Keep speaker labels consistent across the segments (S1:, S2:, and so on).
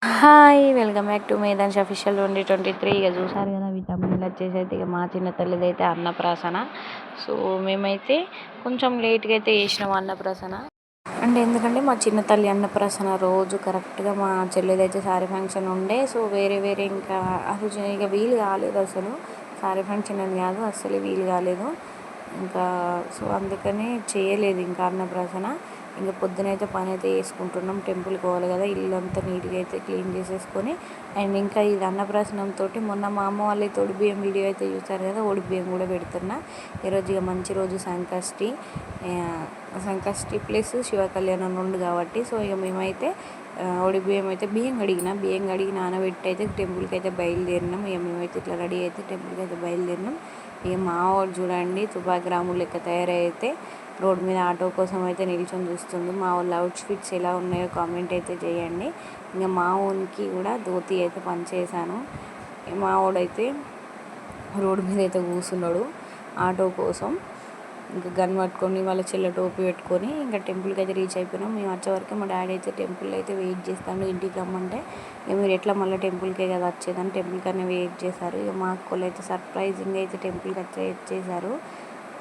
S1: Hi welcome back to Medhans official 2023. ఇక చూసారు కదా విటమిన్లు వచ్చేసి అయితే ఇక మా చిన్న తల్లిది అయితే అన్నప్రాసన. సో మేమైతే కొంచెం లేట్గా అయితే చేసినాం అన్నప్రాసన. అంటే ఎందుకంటే మా చిన్న తల్లి అన్నప్రాసన రోజు కరెక్ట్గా మా చెల్లిది అయితే సారీ ఫంక్షన్ ఉండే. సో వేరే ఇంకా అసలు ఇక వీలు కాలేదు, అసలు సారీ ఫంక్షన్ అని కాదు, అసలు వీలు కాలేదు ఇంకా. సో అందుకని చేయలేదు ఇంకా అన్నప్రాసన. ఇంకా పొద్దునైతే పని అయితే చేసుకుంటున్నాం, టెంపుల్కి పోవాలి కదా, ఇల్లు అంతా నీట్గా అయితే క్లీన్ చేసేసుకొని. అండ్ ఇంకా ఇది అన్నప్రాసనంతో మొన్న మా అమ్మ వాళ్ళ తోడు బియ్యం వీడియో అయితే చూసారు కదా, ఒడి బియ్యం కూడా పెడుతున్నా. ఈరోజు ఇక మంచి రోజు సంకష్టి ప్లస్ శివ కళ్యాణం ఉండు కాబట్టి. సో ఇక మేమైతే ఒడి బియ్యం అయితే బియ్యం కడిగి నానబెట్టి అయితే టెంపుల్కి అయితే బయలుదేరినాం. ఇక మేమైతే ఇట్లా రెడీ అయితే టెంపుల్కి అయితే బయలుదేరినాం. ఇక మా వాడు చూడండి తుపాగ్రాములు లెక్క తయారైతే రోడ్ మీద ఆటో కోసం అయితే నిల్చొని చూస్తుంది. మా వాళ్ళ అవుట్ఫిట్స్ ఎలా ఉన్నాయో కామెంట్ అయితే చేయండి. ఇంకా మా ఊనికి కూడా ధోతి అయితే పనిచేశాను. మా వాడైతే రోడ్డు మీద అయితే కూర్చున్నాడు ఆటో కోసం. ఇంకా గన్ పట్టుకొని వాళ్ళ చెల్లె టోపీ పెట్టుకొని ఇంకా టెంపుల్కి అయితే రీచ్ అయిపోయినాం. మేము వచ్చే వరకు మా డాడీ అయితే టెంపుల్ అయితే వెయిట్ చేస్తాను, ఇంటికి రమ్మంటే. ఇక మీరు ఎట్లా మళ్ళీ టెంపుల్కే కదా వచ్చేదని టెంపుల్కనే వెయిట్ చేశారు. ఇక మా అక్కలు అయితే సర్ప్రైజింగ్గా అయితే టెంపుల్కి వచ్చేసారు.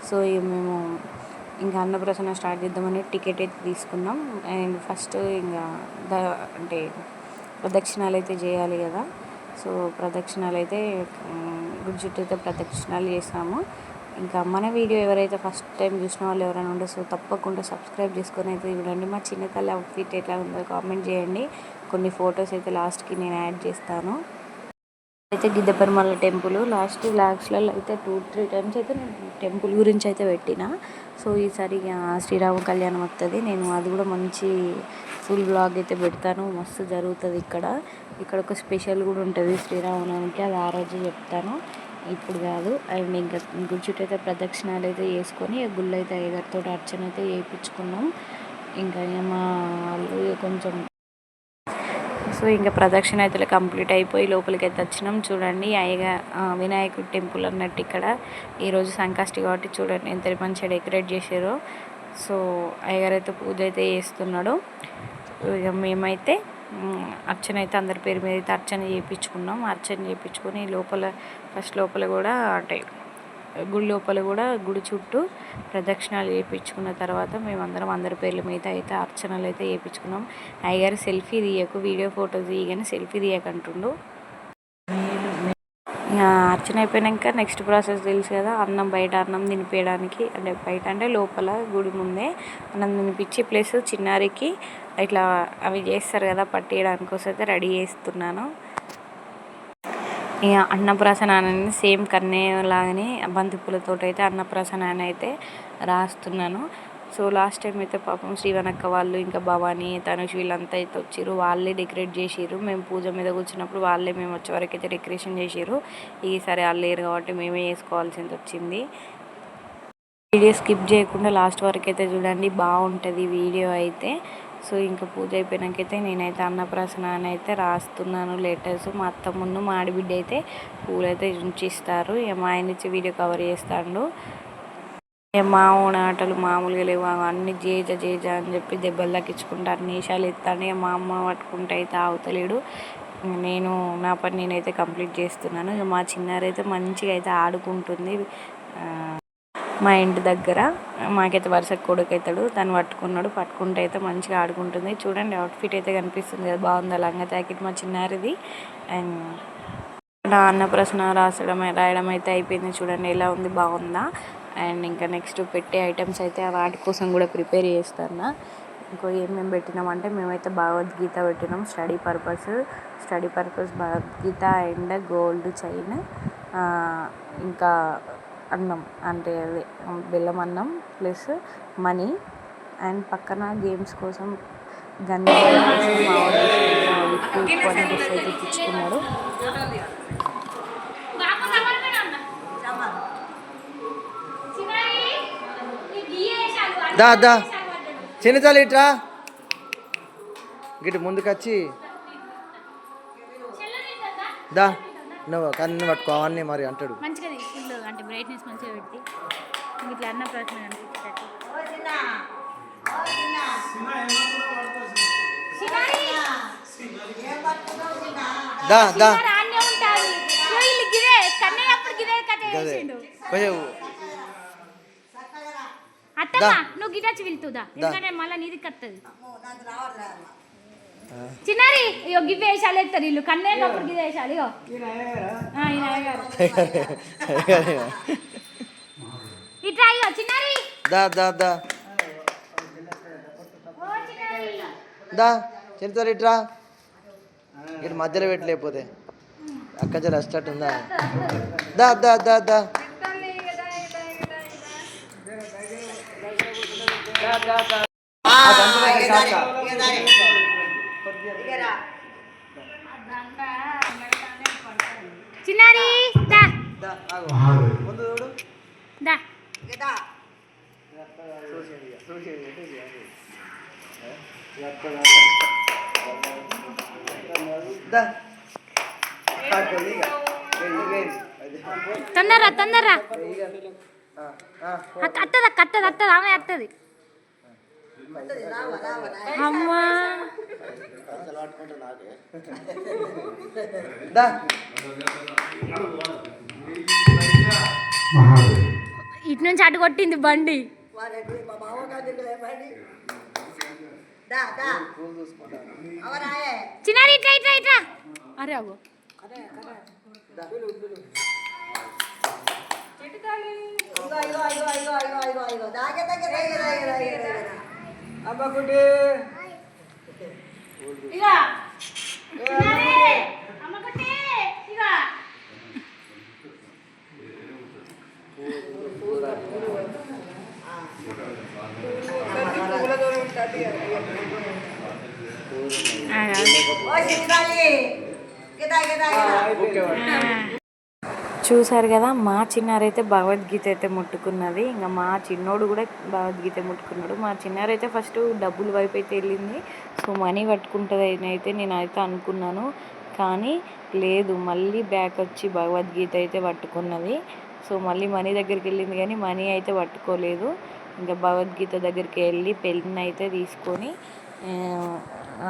S1: సో ఇక మేము ఇంకా అన్నప్రాసన స్టార్ట్ చేద్దామని టికెట్ అయితే తీసుకున్నాం. అండ్ ఫస్ట్ ఇంకా అంటే ప్రదక్షిణాలు అయితే చేయాలి కదా. సో ప్రదక్షిణాలు అయితే గుడి చుట్టూ అయితే ప్రదక్షిణాలు చేసాము. ఇంకా మన వీడియో ఎవరైతే ఫస్ట్ టైం చూసిన వాళ్ళు ఎవరైనా ఉంటే సో తప్పకుండా సబ్స్క్రైబ్ చేసుకొని అయితే చూడండి. మా చిన్న తల్లి అవుట్ఫిట్ ఎట్లా ఉందో కామెంట్ చేయండి. కొన్ని ఫొటోస్ అయితే లాస్ట్కి నేను యాడ్ చేస్తాను. అయితే గిద్దపర్మల టెంపుల్ లాస్ట్ వ్లాగ్స్లలో అయితే 2-3 టైమ్స్ అయితే నేను టెంపుల్ గురించి అయితే పెట్టిన. సో ఈసారి శ్రీరామ కళ్యాణం వస్తుంది, నేను అది కూడా మంచి ఫుల్ వ్లాగ్ అయితే పెడతాను. మస్తు జరుగుతుంది ఇక్కడ ఒక స్పెషల్ కూడా ఉంటుంది శ్రీరామనవమికి, అది ఆ రోజు చెప్తాను, ఇప్పుడు కాదు. అండ్ ఇంకా గుడి చుట్టూ అయితే ప్రదక్షిణాలు అయితే చేసుకొని గుళ్ళు అయితే అయ్యగారితో అర్చన అయితే చేయించుకున్నాం. ఇంకా మా వాళ్ళు కొంచెం సో ఇంకా ప్రదక్షిణ అయితే కంప్లీట్ అయిపోయి లోపలికి అయితే వచ్చినాం. చూడండి వినాయకుడి టెంపుల్ అన్నట్టు ఇక్కడ ఈరోజు సంకష్టి కాబట్టి చూడండి ఎంత మంచిగా డెకరేట్ చేసారో. సో అయ్యగారు అయితే పూజ అయితే చేస్తున్నాడు. ఇక మేమైతే అర్చన అయితే అందరి పేరు మీద అయితే అర్చన చేయించుకున్నాం. అర్చన చేయించుకొని ఫస్ట్ లోపల కూడా అంటే గుడి లోపల కూడా గుడి చుట్టూ ప్రదక్షిణాలు చేయించుకున్న తర్వాత మేమందరం అందరి పేర్ల మీద అయితే అర్చనలు అయితే చేయించుకున్నాం. అయ్యగారు సెల్ఫీ తీయకు, వీడియో ఫోటో తీయగానే సెల్ఫీ తీయకంటుండు. అర్చన అయిపోయాక నెక్స్ట్ ప్రాసెస్ తెలుసు కదా, బయట అన్నం తినిపించడానికి, అంటే బయట అంటే లోపల గుడి ముందే అన్నం తినిపించి ప్లస్ చిన్నారికి ఇట్లా అవి చేస్తారు కదా పట్టేయడానికి కోసం అయితే రెడీ చేస్తున్నాను. ఇక అన్నప్రాసన అనేది సేమ్ కన్నేలాగానే బంతిపూలతో అయితే అన్నప్రాసన అయితే రాస్తున్నాను. సో లాస్ట్ టైం అయితే పాపం శ్రీవనక్క వాళ్ళు ఇంకా భవానీ తనుష్ వీళ్ళంతా అయితే వచ్చారు, వాళ్ళే డెకరేట్ చేసారు. మేము పూజ మీద కూర్చున్నప్పుడు వాళ్ళే మేము వచ్చే వరకు అయితే డెకరేషన్ చేసారు. ఈసారి వాళ్ళు లేరు కాబట్టి మేమే చేసుకోవాల్సింది వచ్చింది. వీడియో స్కిప్ చేయకుండా లాస్ట్ వరకు అయితే చూడండి, బాగుంటుంది వీడియో అయితే. సో ఇంకా పూజ అయిపోయినాకైతే నేనైతే అన్నప్రాసన అని అయితే రాస్తున్నాను లెటర్స్. మా అత్త ముందు మా ఆడబిడ్డ అయితే పూలైతే ఉంచిస్తారు. ఇక మా ఆయన ఇచ్చి వీడియో కవర్ చేస్తాడు. మా ఆటలు మామూలుగా లేవు, అన్ని జేజ అని చెప్పి దెబ్బలు తగ్గించుకుంటా అన్ని వేషాలు ఎత్తాను. మా అమ్మ పట్టుకుంటే అయితే ఆగుతలేడు. నేను నా పని నేనైతే కంప్లీట్ చేస్తున్నాను. ఇక మా చిన్నారైతే మంచిగా అయితే ఆడుకుంటుంది మా ఇంటి దగ్గర. మాకైతే వరుసకు కొడుకు అవుతాడు, తను పట్టుకుంటే అయితే మంచిగా ఆడుకుంటుంది. చూడండి అవుట్ఫిట్ అయితే కనిపిస్తుంది కదా, బాగుందా లంగా జాకెట్ మా చిన్నారిది. అండ్ నా అన్నప్రాసన రాయడం అయితే అయిపోయింది. చూడండి ఎలా ఉంది, బాగుందా. అండ్ ఇంకా నెక్స్ట్ పెట్టే ఐటమ్స్ అయితే వాటి కోసం కూడా ప్రిపేర్ చేస్తాను. ఏమేమి పెట్టినామంటే మేమైతే భగవద్గీత పెట్టినాం study purpose Bhagavad Gita and gold chain, ఇంకా అన్నం అంటే బెల్లం అన్నం ప్లస్ మనీ. అండ్ పక్కన గేమ్స్ కోసం గన్ అయితే తెచ్చుకున్నాడు.
S2: దా చిన్నచాలి ఇట్రా గిట్టు ముందుకొచ్చి దా నువ్వు కన్ను పట్టుకో అవన్నీ మరి అంటాడు.
S1: మంచిగా అంటే బ్రైట్నెస్ మంచిగా పెట్టి ఇట్లా అన్న ప్రశ్న అనిపించేటట్టు.
S2: దా దా
S1: రాన్నే ఉంటాది వీళ్ళు గిదే కన్నయ్య అప్పుడు గిదే కథ చేసిండు
S2: కొంచెం
S1: అత్తమ్మ నువ్వు గిటాచి వెళ్తుందా ఎందుకంటే మళ్ళీ నీది కత్తది చిన్నారి ఇగో గివ్వ వేసాలు ఎత్తారు వీళ్ళు కన్నయ్య అప్పుడు గిదే వేసాలి ఇగో ఇట్రా ఇగో చిన్నారి
S2: దా దా దా దా చిన్న ఇట్రా ఇటు మధ్యలో పెట్టలేకపోతే అక్క జర రెస్టార్ట్ ఉందా దా దా దా దా
S1: చిన్నారి దా
S2: ముందు చూడు
S1: దా తొందరరా తొందరరా అత్తది అత్తది అత్తది ఆమె అత్తది అమ్మా ఇటు నుంచి అటు కొట్టింది బండి చిన్నారి ఇట్రా ఇట్రా ఇట్రా అరే అగో చూసారు కదా మా చిన్నారైతే భగవద్గీత అయితే ముట్టుకున్నది ఇంకా మా చిన్నోడు కూడా భగవద్గీత ముట్టుకున్నాడు మా చిన్నారైతే ఫస్ట్ డబ్బులు వైపు అయితే వెళ్ళింది సో మనీ పట్టుకుంటుంది అయితే నేనైతే అనుకున్నాను కానీ లేదు మళ్ళీ బ్యాక్ వచ్చి భగవద్గీత అయితే పట్టుకున్నది సో మళ్ళీ మనీ దగ్గరికి వెళ్ళింది కానీ మనీ అయితే పట్టుకోలేదు ఇంకా భగవద్గీత దగ్గరికి వెళ్ళి పెన్ను అయితే తీసుకొని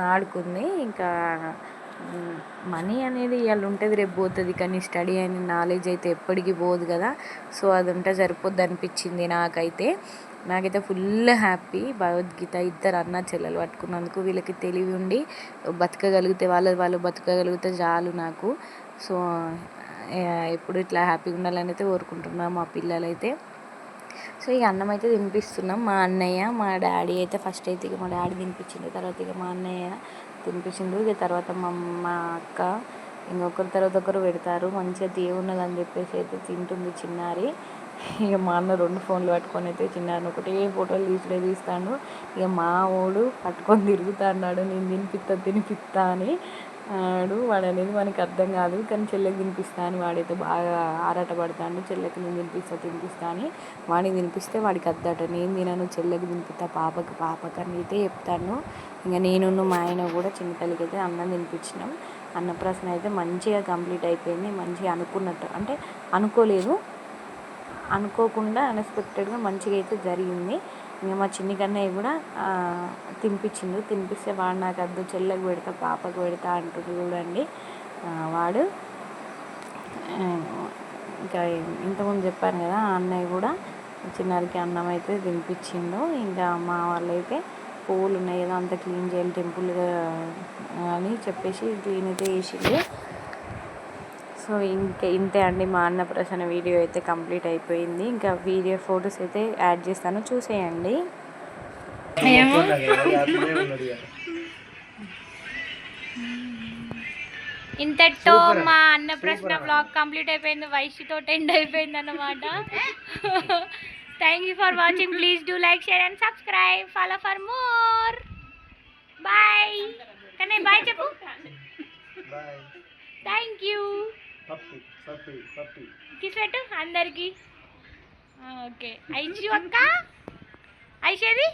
S1: ఆడుకుంది ఇంకా మనీ అనేది ఇవాళ ఉంటుంది రేపు పోతుంది కానీ స్టడీ అనే నాలెడ్జ్ అయితే ఎప్పటికీ పోదు కదా సో అది ఉంటే సరిపోద్ది అనిపించింది నాకైతే ఫుల్ హ్యాపీ భగవద్గీత ఇద్దరు అన్న చెల్లెలు పట్టుకున్నందుకు వీళ్ళకి తెలివి ఉండి బతకగలిగితే వాళ్ళు బతకగలిగితే చాలు నాకు సో ఎప్పుడు ఇట్లా హ్యాపీగా ఉండాలని అయితే కోరుకుంటున్నాం మా పిల్లలైతే సో ఈ అన్నం అయితే తినిపిస్తున్నాం మా అన్నయ్య మా డాడీ అయితే ఫస్ట్ అయితే ఇక మా డాడీ తినిపించిండు తర్వాత ఇక మా అన్నయ్య తినిపించిండు ఇక తర్వాత మా అక్క ఇంకొకరి తర్వాత ఒకరు పెడతారు మంచిగా దేవున్నదని చెప్పేసి అయితే తింటుంది చిన్నారి ఇక మా అన్న 2 ఫోన్లు పట్టుకొని అయితే చిన్నారిని ఒకటే ఫోటోలు తీస్తాడు ఇక మా ఓడు పట్టుకొని తిరుగుతా అన్నాడు నేను తినిపిస్తా అని వాడు అనేది మనకి అర్థం కాదు కానీ చెల్లెకి తినిపిస్తా అని వాడైతే బాగా ఆరాటపడతాడు చెల్లెకి నేను తినిపిస్తా అని వాడికి తినిపిస్తే వాడికి అద్దట నేను తినను చెల్లెకి తినిపిస్తా పాపకి అని అయితే చెప్తాను ఇంకా నేను మా ఆయన కూడా చిన్నతల్లికి అయితే అన్నం తినిపించినాం అన్నప్రాసన అయితే మంచిగా కంప్లీట్ అయిపోయింది మంచిగా అనుకున్నట్టు అంటే అనుకోకుండా అన్ఎక్స్పెక్టెడ్గా మంచిగా అయితే జరిగింది ఇంకా మా చిన్ని కన్నయ్య కూడా తినిపిస్తే వాడు నాకు అద్దు చెల్లెకి పెడతా పాపకు పెడతా అంటుంది చూడండి వాడు ఇంకా ఇంతకుముందు చెప్పాను కదా అన్నయ్య కూడా చిన్నారికి అన్నం అయితే తినిపించిండు ఇంకా మా వాళ్ళైతే పువ్వులు ఉన్నాయి కదా అంతా క్లీన్ చేయాలి టెంపుల్గా అని చెప్పేసి క్లీన్ అయితే చేసిండు సో ఇంతే అండి మా అన్నప్రాసన వీడియో అయితే కంప్లీట్ అయిపోయింది ఇంకా వీడియో ఫొటోస్ అయితే యాడ్ చేస్తాను చూసేయండి ఇంతటితో మా అన్నప్రాసన వ్లాగ్ కంప్లీట్ అయిపోయింది వైషితో ఎండ్ అయిపోయింది అన్నమాట thank you for watching please do like share and subscribe follow for more bye Kannaiah bye చెప్పు థ్యాంక్ యూ కిస్ పెట్టు అందరికి ఓకే ఐషు అక్క ఐషేది